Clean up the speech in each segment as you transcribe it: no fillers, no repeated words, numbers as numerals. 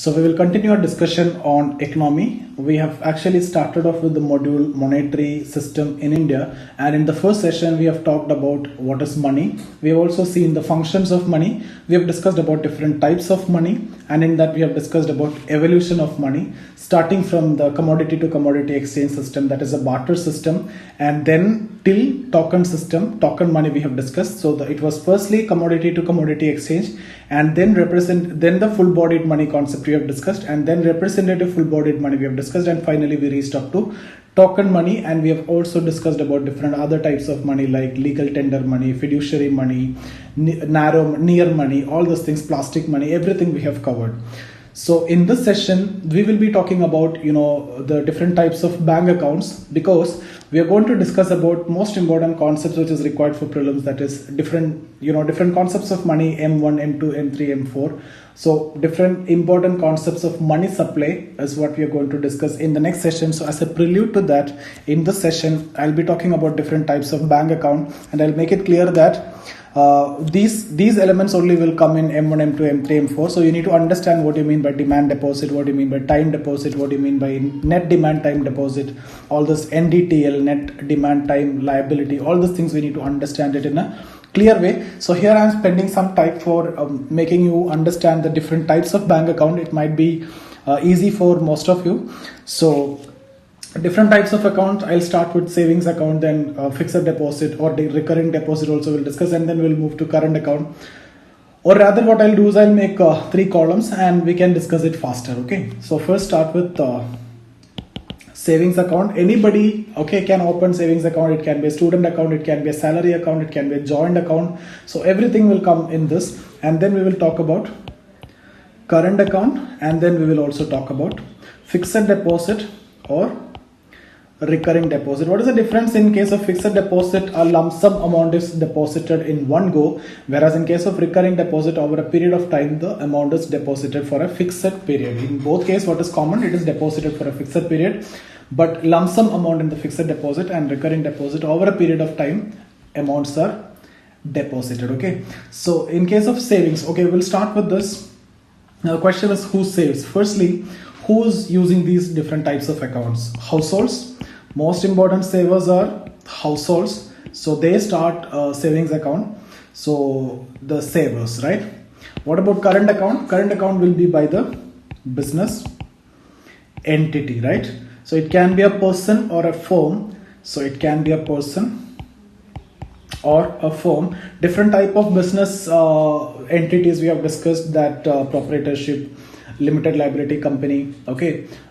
So we will continue our discussion on economy. We have actually started off with the module monetary system in India, and in the first session we have talked about what is money. We have also seen the functions of money. We have discussed about different types of money, and in that we have discussed about evolution of money, starting from the commodity to commodity exchange system, that is a barter system, and then till token system, token money we have discussed. So it was firstly commodity to commodity exchange, and then the full bodied money concept we have discussed, and then representative full bodied money we have discussed, and finally we reached up to token money. And we have also discussed about different other types of money like legal tender money, fiduciary money, near money, all those things, plastic money, everything we have covered. So in this session we will be talking about the different types of bank accounts, because we are going to discuss about most important concepts which is required for prelims, that is different concepts of money, M1, M2, M3, M4. So different important concepts of money supply is what we are going to discuss in the next session. So as a prelude to that, in this session I'll be talking about different types of bank account, and I'll make it clear that these elements only will come in M1, M2, M3, M4. So you need to understand what you mean by demand deposit, what you mean by time deposit, what you mean by net demand time deposit, all this NDTL, net demand time liability, all these things we need to understand it in a clear way. So here I am spending some time for making you understand the different types of bank account. It might be easy for most of you. So different types of account. I'll start with savings account, then fixed deposit or the recurring deposit also we'll discuss, and then we'll move to current account. Or rather what I'll do is I'll make 3 columns and we can discuss it faster. Okay, so first start with savings account. Anybody can open savings account. It can be a student account, it can be a salary account, it can be a joint account. So everything will come in this, and then we will talk about current account, and then we will also talk about fixed deposit or recurring deposit. What is the difference? In case of fixed deposit, a lump sum amount is deposited in one go, whereas in case of recurring deposit, over a period of time the amount is deposited for a fixed period. In both cases, what is common? It is deposited for a fixed period, but lump sum amount in the fixed deposit and recurring deposit, over a period of time amounts are deposited. Okay, so in case of savings, we'll start with this. Now the question is, who saves? Firstly, who's using these different types of accounts? Households. Most important savers are households, so they start savings account. So the savers, right? What about current account? Current account will be by the business entity, right? So it can be a person or a firm. So it can be a person or a firm. Different type of business entities we have discussed, that proprietorship, limited liability company,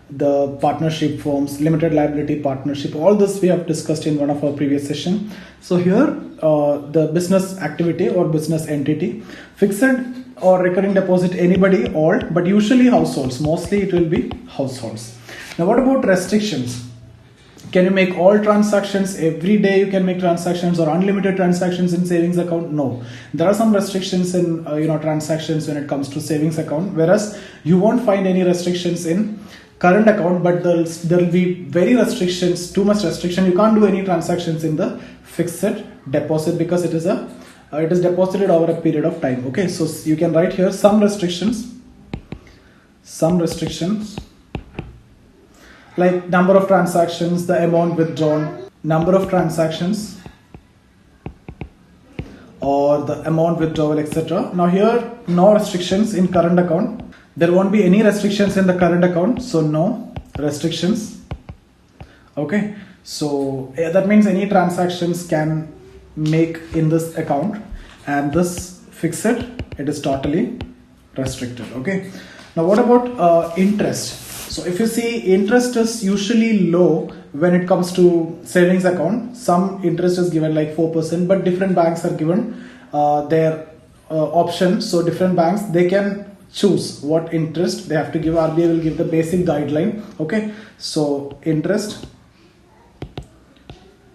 the partnership forms, limited liability partnership, all this we have discussed in one of our previous session. So here the business activity or business entity, fixed or recurring deposit, anybody, all, but usually households, mostly it will be households. Now what about restrictions? Can you make all transactions every day? You can make transactions or unlimited transactions in savings account? No, there are some restrictions in transactions when it comes to savings account, whereas you won't find any restrictions in current account, but there will be too much restriction. You can't do any transactions in the fixed deposit because it is deposited over a period of time. Okay, so you can write here some restrictions like number of transactions, the amount withdrawn, number of transactions or the amount withdrawal, etc. Now here no restrictions in current account. There won't be any restrictions in the current account, so no restrictions. Okay, so that means any transactions can make in this account, and this fixed, it is totally restricted. Okay, now what about interest? So if you see, interest is usually low when it comes to savings account. Some interest is given like 4%, but different banks are given their option. So different banks, they can choose what interest they have to give. RBI will give the basic guideline. Okay, so interest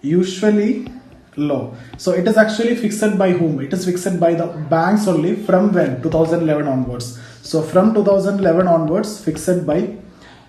usually low. So it is actually fixed by whom? It is fixed by the banks only. From when? 2011 onwards. So from 2011 onwards, fixed by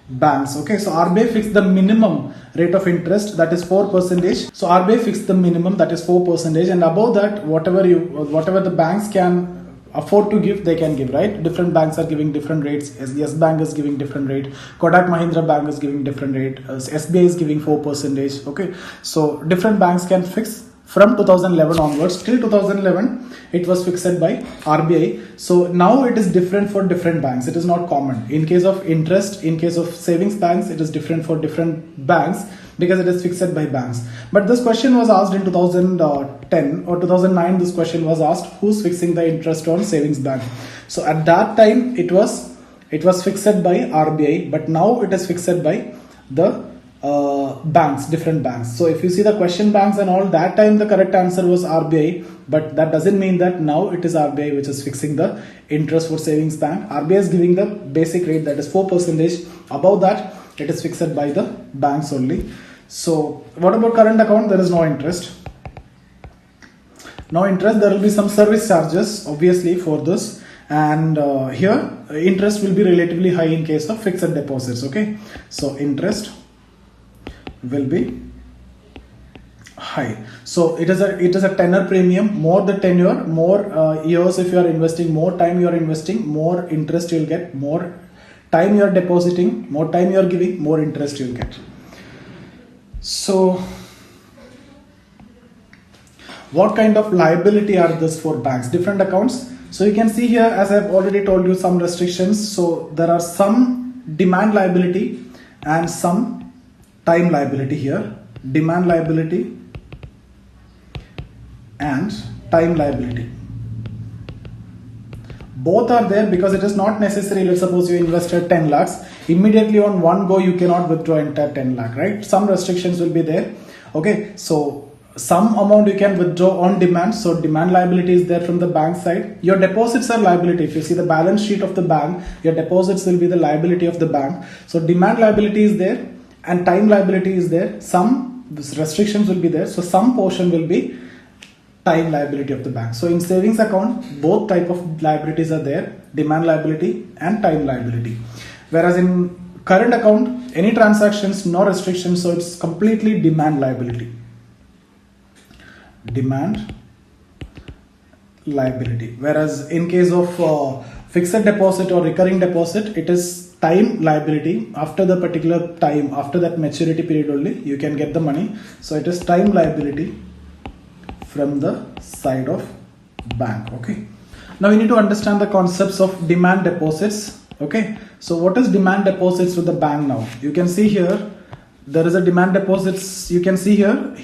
banks. Okay, so RBI fixed the minimum rate of interest, that is 4%. So RBI fixed the minimum, that is 4%, and above that, whatever the banks can afford to give, they can give, right? Different banks are giving different rates. Yes Bank is giving different rate, Kotak Mahindra Bank is giving different rate, SBI is giving 4%. Okay, so different banks can fix from 2011 onwards. Till 2011 it was fixed by RBI. So now it is different for different banks. It is not common. In case of interest, in case of savings banks, it is different for different banks because it is fixed by banks. But this question was asked in 2010 or 2009. This question was asked, who's fixing the interest on savings bank? So at that time it was fixed by RBI, but now it is fixed by the banks, different banks. So if you see the question banks and all, that time the correct answer was RBI, but that doesn't mean that now it is RBI which is fixing the interest for savings bank. RBI is giving the basic rate, that is 4%. Above that it is fixed by the banks only. So what about current account? There is no interest. No interest. There will be some service charges obviously for this, and here interest will be relatively high in case of fixed deposits. Okay, so interest will be high. So it is a tenor premium. More the tenure, more years if you are investing, more time you are investing, more interest you will get. More time you are depositing, more time you are giving, more interest you will get. So what kind of liability are this for banks? Different accounts. So you can see here, as I have already told you, some restrictions. So there are some demand liability and some time liability here. Demand liability and time liability. Both are there because it is not necessary. Let's suppose you invested 10 lakhs. Immediately on one go you cannot withdraw entire 10 lakh, right? Some restrictions will be there. Okay, so some amount you can withdraw on demand. So demand liability is there from the bank side. Your deposits are liability. If you see the balance sheet of the bank, your deposits will be the liability of the bank. So demand liability is there and time liability is there. Some restrictions will be there. So some portion will be time liability of the bank. So in savings account, both type of liabilities are there, demand liability and time liability. Whereas in current account, any transactions, no restrictions. So it's completely demand liability. Demand liability. Whereas in case of fixed deposit or recurring deposit, it is time liability. After the particular time, after that maturity period only, you can get the money. So it is time liability from the side of bank. Okay. Now we need to understand the concepts of demand deposits. Okay. So what is demand deposits with the bank now? You can see here, there is a demand deposits. You can see here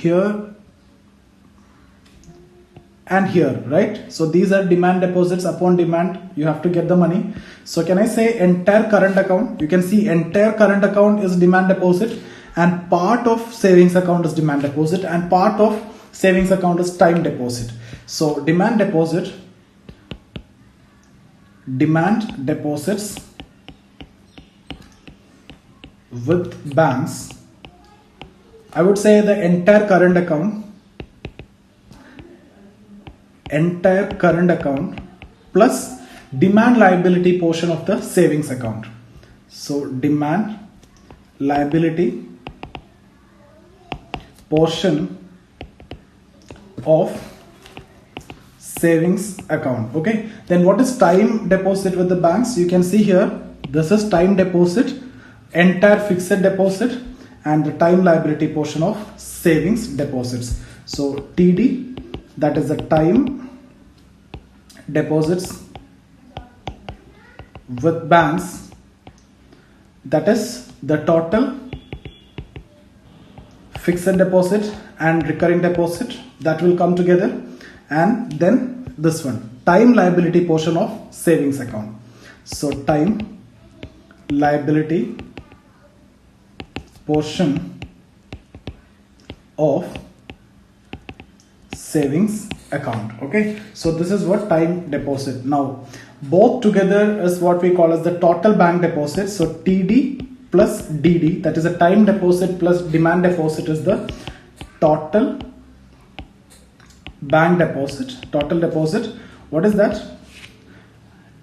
and here, right? So these are demand deposits. Upon demand you have to get the money. So can I say entire current account? You can see entire current account is demand deposit and part of savings account is demand deposit and part of savings account is time deposit. So demand deposits with banks, I would say the entire current account plus demand liability portion of the savings account. So demand liability portion of savings account. Okay, then what is time deposit with the banks? You can see here, this is time deposit, entire fixed deposit and the time liability portion of savings deposits. So TD, that is the time deposits with banks, that is the total fixed deposit and recurring deposit that will come together, and then this one, time liability portion of savings account. So time liability portion of savings account. Okay, so this is what time deposit. Now both together is what we call as the total bank deposit. So TD plus DD, that is a time deposit plus demand deposit, is the total bank deposit. Total deposit, what is that?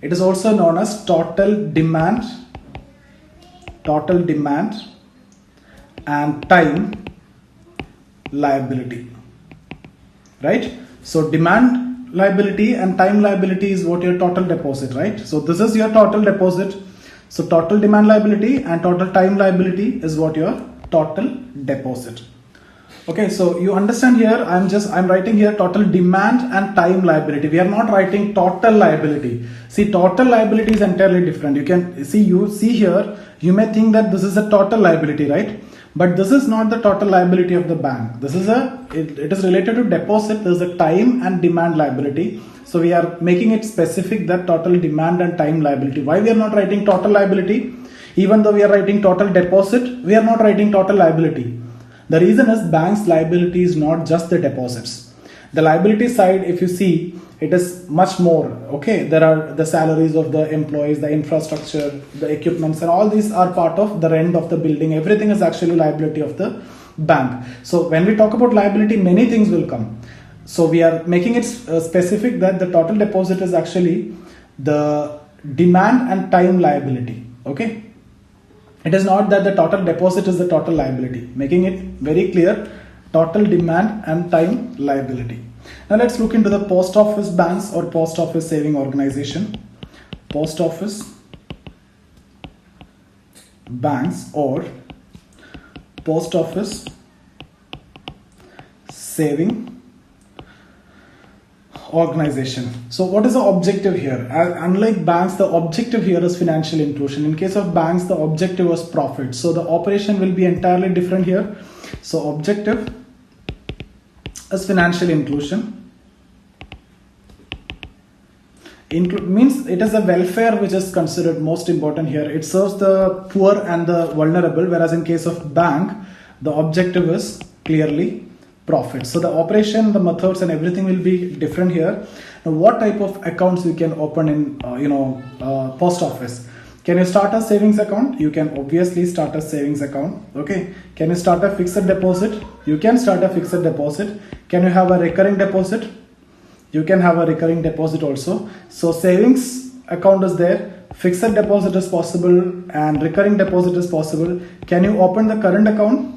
It is also known as total demand and time liability, right? So demand liability and time liability is what your total deposit, right? So this is your total deposit. So total demand liability and total time liability is what your total deposit. Okay, so you understand here, I'm writing here total demand and time liability. We are not writing total liability. See, total liability is entirely different. You see here, you may think that this is a total liability, right? But this is not the total liability of the bank. This is it is related to deposit. There is a time and demand liability. So we are making it specific that total demand and time liability. Why we are not writing total liability? Even though we are writing total deposit, we are not writing total liability. The reason is bank's liability is not just the deposits. The liability side, if you see, it is much more. Okay, there are the salaries of the employees, the infrastructure, the equipments, and all these are part of the rent of the building. Everything is actually liability of the bank. So when we talk about liability, many things will come. So we are making it specific that the total deposit is actually the demand and time liability. Okay. It is not that the total deposit is the total liability. Making it very clear, total demand and time liability. Now let's look into the post office banks or post office saving organization. Post office banks or post office saving organization. So what is the objective here? Unlike banks, the objective here is financial inclusion. In case of banks, the objective was profit. So the operation will be entirely different here. So objective is financial inclusion. Means it is a welfare which is considered most important here. It serves the poor and the vulnerable, whereas in case of bank, the objective is clearly profit. So the operation, the methods and everything will be different here. Now what type of accounts you can open in post office? Can you start a savings account? You can obviously start a savings account. Okay. Can you start a fixed deposit? You can start a fixed deposit. Can you have a recurring deposit? You can have a recurring deposit also. So savings account is there, fixed deposit is possible, and recurring deposit is possible. Can you open the current account?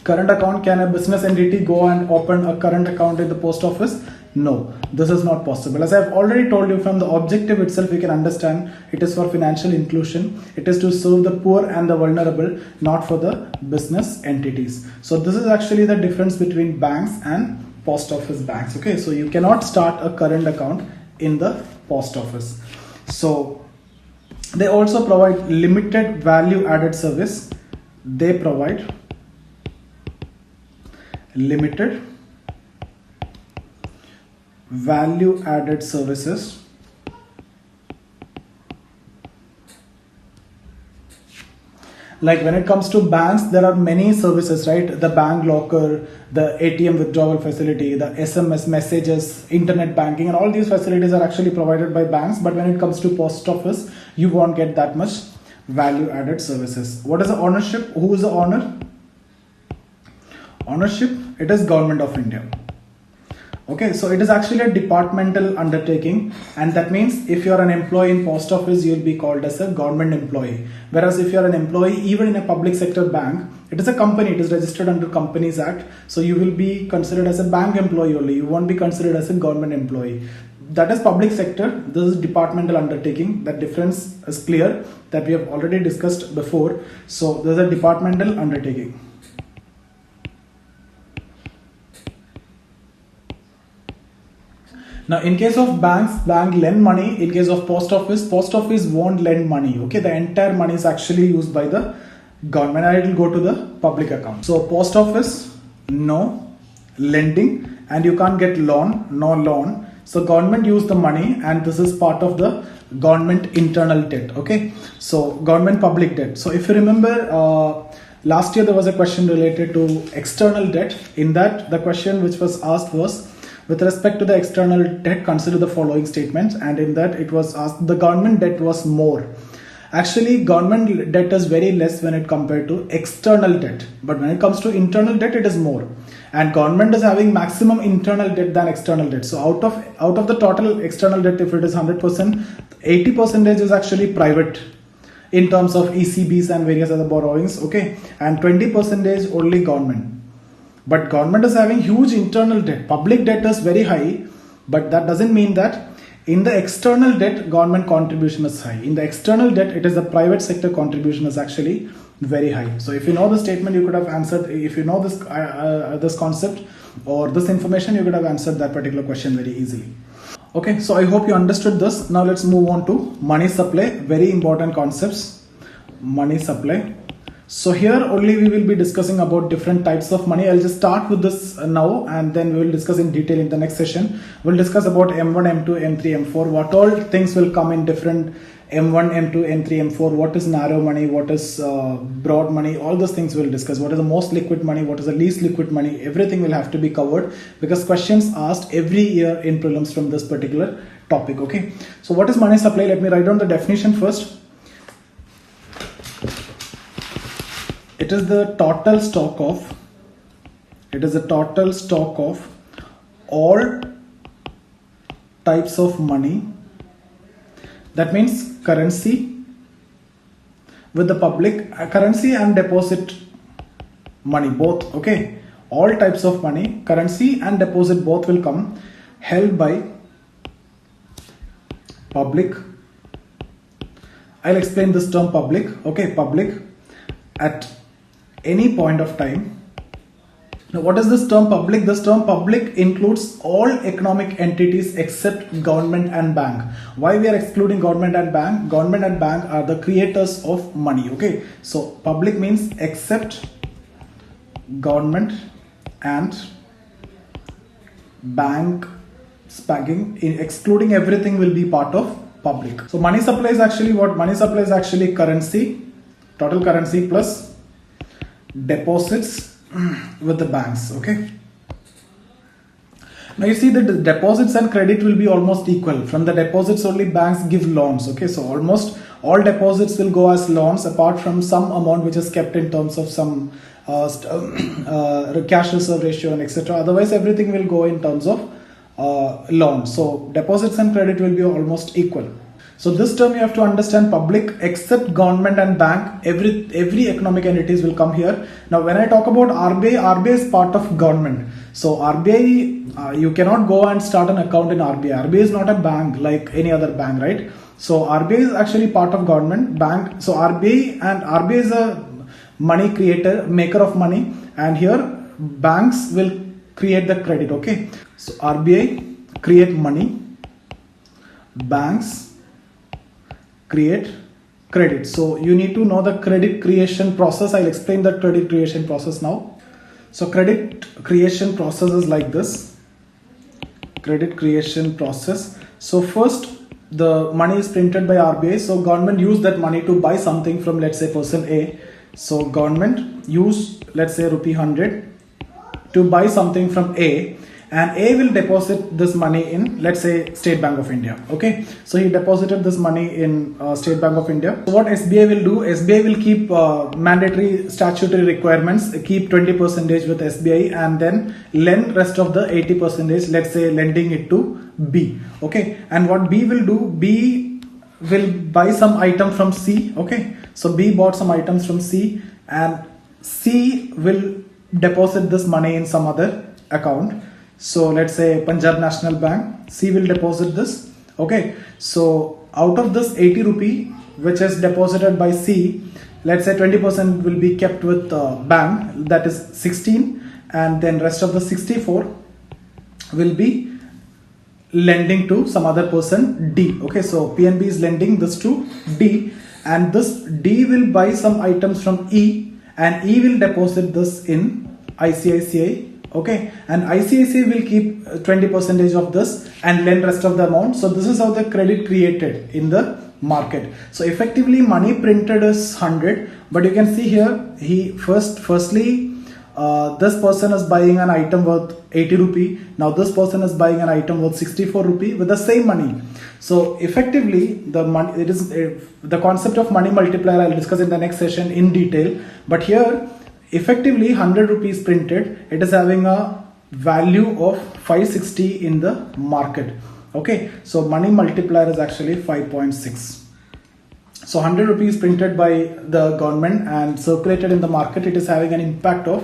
Current account, can a business entity go and open a current account in the post office? No, this is not possible. As I've already told you, from the objective itself, you can understand it is for financial inclusion. It is to serve the poor and the vulnerable, not for the business entities. So this is actually the difference between banks and post office banks. Okay, so you cannot start a current account in the post office. So they also provide limited value added service. They provide limited value added services like when it comes to banks, there are many services, right? The bank locker, the ATM withdrawal facility, the SMS messages, internet banking, and all these facilities are actually provided by banks. But when it comes to post office, you won't get that much value added services. What is the ownership? Who is the owner? Ownership, it is Government of India. Okay, so it is actually a departmental undertaking, and that means if you are an employee in post office, you will be called as a government employee. Whereas if you are an employee even in a public sector bank, it is a company, it is registered under Companies Act, so you will be considered as a bank employee only. You won't be considered as a government employee. That is public sector, this is departmental undertaking. That difference is clear, that we have already discussed before. So there is a departmental undertaking. Now, in case of banks, bank lend money. In case of post office won't lend money. Okay, the entire money is actually used by the government and it will go to the public account. So post office, no lending, and you can't get loan, no loan. So government use the money, and this is part of the government internal debt. Okay, so government public debt. So if you remember, last year there was a question related to external debt. In that, the question which was asked was, with respect to the external debt, consider the following statements, and in that it was asked the government debt was more. Actually, government debt is very less when it compared to external debt, but when it comes to internal debt, it is more, and government is having maximum internal debt than external debt. So out of the total external debt, if it is 100%, 80% is actually private in terms of ECBs and various other borrowings. Okay, and 20% only government. But government is having huge internal debt. Public debt is very high, But that doesn't mean that in the external debt, government contribution is high. In the external debt, it is the private sector contribution is actually very high. So if you know the statement, you could have answered. If you know this concept or this information, you could have answered that particular question very easily. Okay, so I hope you understood this. Now let's move on to money supply. Very important concepts. Money supply. So here only we will be discussing about different types of money. I'll just start with this now, and then we will discuss in detail in the next session. We'll discuss about M1, M2, M3, M4. What all things will come in different M1, M2, M3, M4. What is narrow money? What is broad money? All those things we'll discuss. What is the most liquid money? What is the least liquid money? Everything will have to be covered because questions asked every year in prelims from this particular topic. Okay. So what is money supply? Let me write down the definition first. It is the total stock of all types of money. That means currency with the public, currency and deposit money both. Okay, all types of money, currency and deposit both will come, held by public. I'll explain this term public. Okay, public at any point of time. Now what is this term public? This term public includes all economic entities except government and bank. Why we are excluding government and bank? Government and bank are the creators of money. Okay, so public means except government and bank, excluding everything will be part of public. So money supply is actually what? Money supply is actually currency, total currency plus deposits with the banks. Okay, now you see that the deposits and credit will be almost equal. From the deposits only banks give loans. Okay, so almost all deposits will go as loans apart from some amount which is kept in terms of some cash reserve ratio and etc. Otherwise everything will go in terms of loan. So deposits and credit will be almost equal. So this term you have to understand, public except government and bank, every economic entities will come here. Now when I talk about RBI, RBI is part of government. So RBI, you cannot go and start an account in RBI. RBI is not a bank like any other bank, right? So RBI is actually part of government bank. So RBI is a money creator, maker of money, and here banks will create the credit. Okay, so RBI create money, banks create credit. So you need to know the credit creation process. I'll explain the credit creation process now. So credit creation process is like this. Credit creation process. So first the money is printed by RBI. So government use that money to buy something from, let's say, person A. So government use, let's say, rupee 100 to buy something from A, and A will deposit this money in, let's say, State Bank of India. Okay, so he deposited this money in State Bank of India. So what SBI will do? SBI will keep mandatory statutory requirements, keep 20% with SBI, and then lend rest of the 80%, let's say, lending it to B. Okay, and what B will do? B will buy some item from C. Okay, so B bought some items from C, and C will deposit this money in some other account. So let's say Punjab National Bank, C will deposit this. Okay, so out of this 80 rupee which is deposited by C, let's say 20% will be kept with bank, that is 16, and then rest of the 64 will be lending to some other person D. Okay, so PNB is lending this to D, and this D will buy some items from E, and E will deposit this in ICICI. Okay, and ICICI will keep 20% of this and lend rest of the amount. So this is how the credit created in the market. So effectively money printed is 100, but you can see here firstly this person is buying an item worth 80 rupee. Now this person is buying an item worth 64 rupee with the same money. So effectively the money, it is the concept of money multiplier I'll discuss in the next session in detail, but here effectively 100 rupees printed, it is having a value of 560 in the market. Okay, so money multiplier is actually 5.6. So 100 rupees printed by the government and circulated in the market, it is having an impact of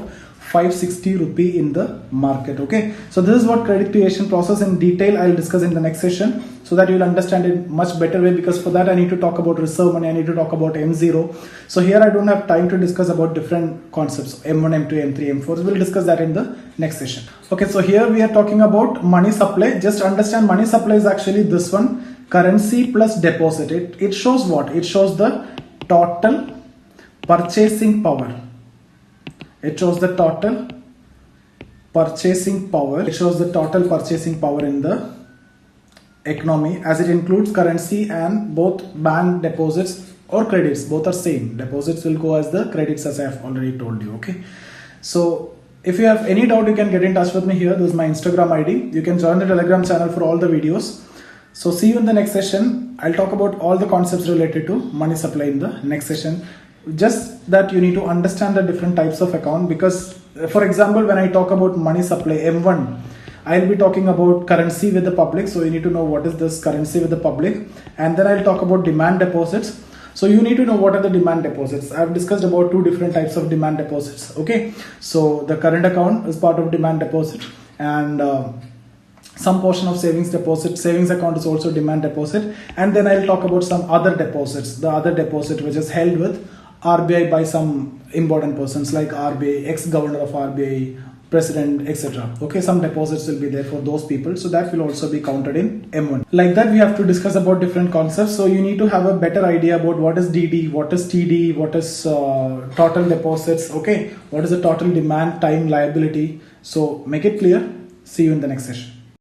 560 rupee in the market. Okay, so this is what credit creation process in detail I'll discuss in the next session, so that you'll understand it much better way, because for that I need to talk about reserve money, I need to talk about M0. So here I don't have time to discuss about different concepts, M1, M2, M3, M4. We'll discuss that in the next session. Okay, so here we are talking about money supply. Just understand money supply is actually this one, currency plus deposit. It shows what? It shows the total purchasing power. It shows the total purchasing power. It shows the total purchasing power in the economy, as it includes currency and both bank deposits or credits. Both are same. Deposits will go as the credits, as I have already told you. Okay, so if you have any doubt, you can get in touch with me here. This is my Instagram ID. You can join the Telegram channel for all the videos. So see you in the next session. I'll talk about all the concepts related to money supply in the next session. Just that you need to understand the different types of account, because for example, when I talk about money supply M1, I'll be talking about currency with the public. So you need to know what is this currency with the public, and then I'll talk about demand deposits. So you need to know what are the demand deposits. I've discussed about two different types of demand deposits. Okay, so the current account is part of demand deposit, and some portion of savings deposit. Savings account is also demand deposit. And then I'll talk about some other deposits. The other deposit which is held with RBI by some important persons like RBI, ex-governor of RBI, president, etc. Okay, some deposits will be there for those people, so that will also be counted in M1. Like that, we have to discuss about different concepts. So you need to have a better idea about what is DD, what is TD, what is total deposits. Okay, what is the total demand, time, liability. So make it clear. See you in the next session.